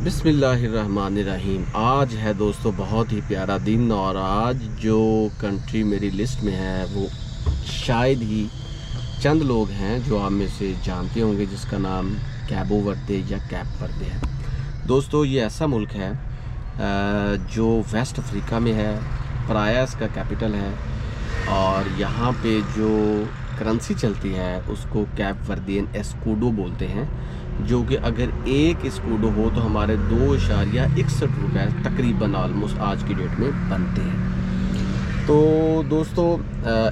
बिस्मिल्लाहिर्रहमानिर्रहीम। आज है दोस्तों बहुत ही प्यारा दिन और आज जो कंट्री मेरी लिस्ट में है वो शायद ही चंद लोग हैं जो आप में से जानते होंगे, जिसका नाम कैबो वर्दे या कैप वर्दे है। दोस्तों ये ऐसा मुल्क है जो वेस्ट अफ्रीका में है, प्राया इसका कैपिटल है और यहाँ पे जो करेंसी चलती है उसको कैप वर्दियन एस्कूडो बोलते हैं, जो कि अगर एक स्कूडो हो तो हमारे 2.61 रुपये तकरीबन ऑलमोस्ट आज की डेट में बनते हैं। तो दोस्तों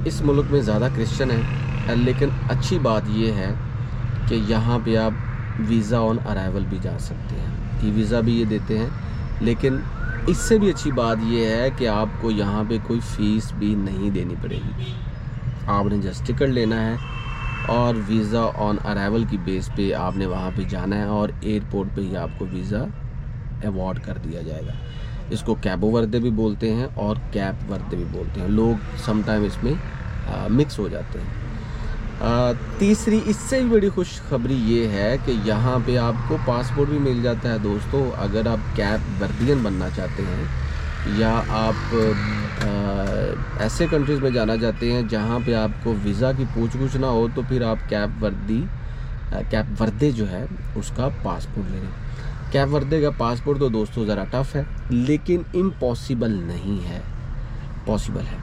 इस मुल्क में ज़्यादा क्रिश्चियन है, लेकिन अच्छी बात यह है कि यहाँ पे आप वीज़ा ऑन अराइवल भी जा सकते हैं, ई वीज़ा भी ये देते हैं। लेकिन इससे भी अच्छी बात यह है कि आपको यहाँ पे कोई फ़ीस भी नहीं देनी पड़ेगी। आपने जस्ट टिकट लेना है और वीज़ा ऑन अराइवल की बेस पे आपने वहाँ पे जाना है और एयरपोर्ट पे ही आपको वीज़ा अवॉर्ड कर दिया जाएगा। इसको कैबो वर्दे भी बोलते हैं और कैप वर्दे भी बोलते हैं, लोग समटाइम इसमें मिक्स हो जाते हैं। तीसरी इससे भी बड़ी खुशखबरी ये है कि यहाँ पे आपको पासपोर्ट भी मिल जाता है दोस्तों। अगर आप कैप वर्दियन बनना चाहते हैं या आप ऐसे कंट्रीज़ में जाना चाहते हैं जहाँ पे आपको वीज़ा की पूछ ना हो, तो फिर आप कैप वर्दे जो है उसका पासपोर्ट ले लें। कैप वर्दे का पासपोर्ट तो दोस्तों ज़रा टफ़ है, लेकिन इम्पॉसिबल नहीं है, पॉसिबल है।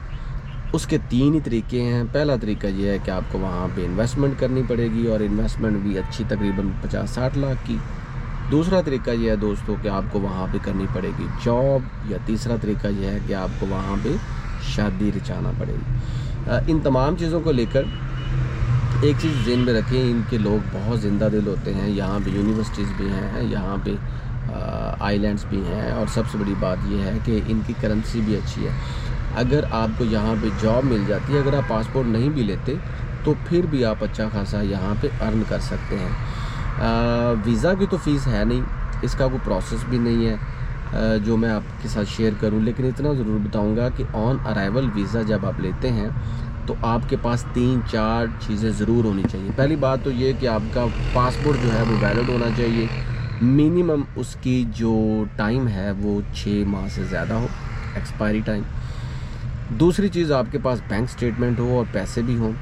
उसके 3 ही तरीके हैं। पहला तरीका ये है कि आपको वहाँ पे इन्वेस्टमेंट करनी पड़ेगी और इन्वेस्टमेंट भी अच्छी, तकरीबन 50-60 लाख की। दूसरा तरीका ये है दोस्तों कि आपको वहाँ पे करनी पड़ेगी जॉब, या तीसरा तरीका ये है कि आपको वहाँ पे शादी रचाना पड़ेगी। इन तमाम चीज़ों को लेकर एक चीज़ ज़हन में रखें, इनके लोग बहुत ज़िंदा दिल होते हैं। यहाँ पे यूनिवर्सिटीज़ भी हैं, यहाँ पे आइलैंड्स भी हैं और सबसे बड़ी बात यह है कि इनकी करेंसी भी अच्छी है। अगर आपको यहाँ पे जॉब मिल जाती है, अगर आप पासपोर्ट नहीं भी लेते तो फिर भी आप अच्छा खासा यहाँ पे अर्न कर सकते हैं। वीज़ा की तो फ़ीस है नहीं, इसका कोई प्रोसेस भी नहीं है जो मैं आपके साथ शेयर करूं, लेकिन इतना ज़रूर बताऊंगा कि ऑन अराइवल वीज़ा जब आप लेते हैं तो आपके पास 3-4 चीज़ें ज़रूर होनी चाहिए। पहली बात तो ये कि आपका पासपोर्ट जो है वो वैलिड होना चाहिए, मिनिमम उसकी जो टाइम है वो 6 माह से ज़्यादा हो, एक्सपायरी टाइम। दूसरी चीज़, आपके पास बैंक स्टेटमेंट हो और पैसे भी हों।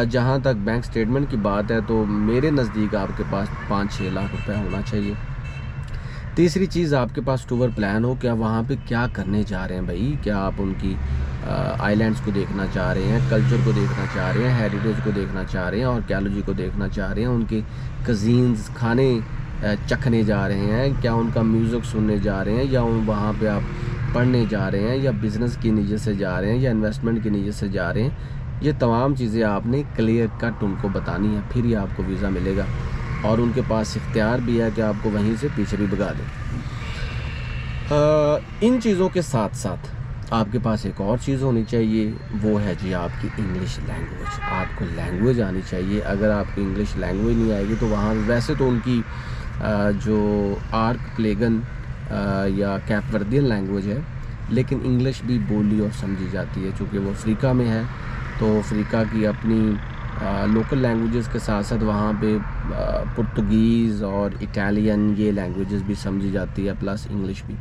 जहाँ तक बैंक स्टेटमेंट की बात है तो मेरे नज़दीक आपके पास 5-6 लाख रुपए होना चाहिए। तीसरी चीज़, आपके पास टूर प्लान हो, क्या वहाँ पे क्या करने जा रहे हैं भाई, क्या आप उनकी आइलैंड्स को देखना चाह रहे हैं, कल्चर को देखना चाह रहे हैं, हेरिटेज को देखना चाह रहे हैं, आर्कियोलॉजी को देखना चाह रहे हैं, उनके कज़ीन्स खाने चखने जा रहे हैं, क्या उनका म्यूज़िक सुनने जा रहे हैं, या वहाँ पे आप पढ़ने जा रहे हैं, या बिज़नेस की नीयत से जा रहे हैं, या इन्वेस्टमेंट की नीयत से जा रहे हैं। ये तमाम चीज़ें आपने क्लियर कट उनको बतानी है, फिर ही आपको वीज़ा मिलेगा। और उनके पास इख्तियार भी है कि आपको वहीं से पीछे भी भगा दें। इन चीज़ों के साथ साथ आपके पास एक और चीज़ होनी चाहिए, वो है जी आपकी इंग्लिश लैंग्वेज। आपको लैंग्वेज आनी चाहिए। अगर आपकी इंग्लिश लैंग्वेज नहीं आएगी तो वहाँ वैसे तो उनकी जो आर्क प्लेगन या कैप वर्दियन लैंग्वेज है, लेकिन इंग्लिश भी बोली और समझी जाती है। चूँकि वो अफ्रीका में है तो अफ्रीका की अपनी लोकल लैंग्वेजेस के साथ साथ वहाँ पे पुर्तगीज़ और इटालियन ये लैंग्वेजेस भी समझी जाती है, प्लस इंग्लिश भी।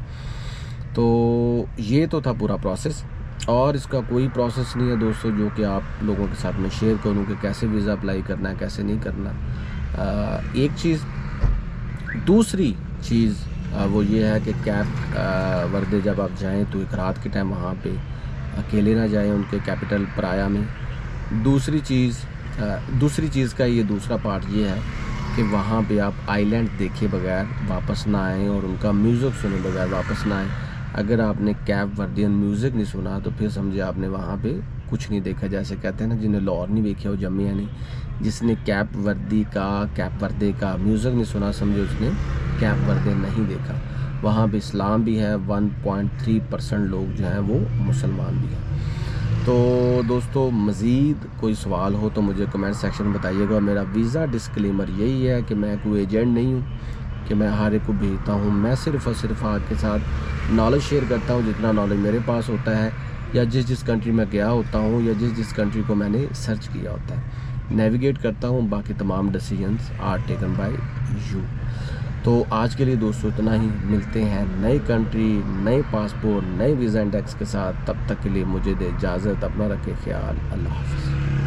तो ये तो था पूरा प्रोसेस, और इसका कोई प्रोसेस नहीं है दोस्तों जो कि आप लोगों के साथ में शेयर करूँ कि कैसे वीज़ा अप्लाई करना है, कैसे नहीं करना। एक चीज़। दूसरी चीज़ वो ये है कि कैप वर्दे जब आप जाएँ तो एक रात के टाइम वहाँ पे अकेले ना जाएं उनके कैपिटल प्राया में। दूसरी चीज़ का ये दूसरा पार्ट ये है कि वहाँ पे आप आइलैंड देखे बगैर वापस ना आएँ और उनका म्यूज़िक सुने बगैर वापस ना आएँ। अगर आपने कैप वर्दियन म्यूज़िक नहीं सुना तो फिर समझे आपने वहाँ पे कुछ नहीं देखा। जैसे कहते हैं ना, जिन्हें लाहौर नहीं देखा वो जम्मिया नहीं। जिसने कैप वर्दे का म्यूज़िक नहीं सुना, समझे उसने कैप वर्दे नहीं देखा। वहाँ पे इस्लाम भी है, 1.3% लोग जो हैं वो मुसलमान भी हैं। तो दोस्तों मज़ीद कोई सवाल हो तो मुझे कमेंट सेक्शन में बताइएगा। मेरा वीज़ा डिस्क्लेमर यही है कि मैं कोई एजेंट नहीं हूँ कि मैं हर एक को भेजता हूँ। मैं सिर्फ़ और सिर्फ आपके साथ नॉलेज शेयर करता हूँ, जितना नॉलेज मेरे पास होता है, या जिस कंट्री में गया होता हूँ, या जिस कंट्री को मैंने सर्च किया होता है, नेविगेट करता हूँ। बाकी तमाम decisions are taken by you. तो आज के लिए दोस्तों इतना ही। मिलते हैं नई कंट्री, नए पासपोर्ट, नए वीज़ा इंडेक्स के साथ। तब तक के लिए मुझे दे इजाज़त। अपना रखें ख्याल। अल्लाह हाफ़िज़।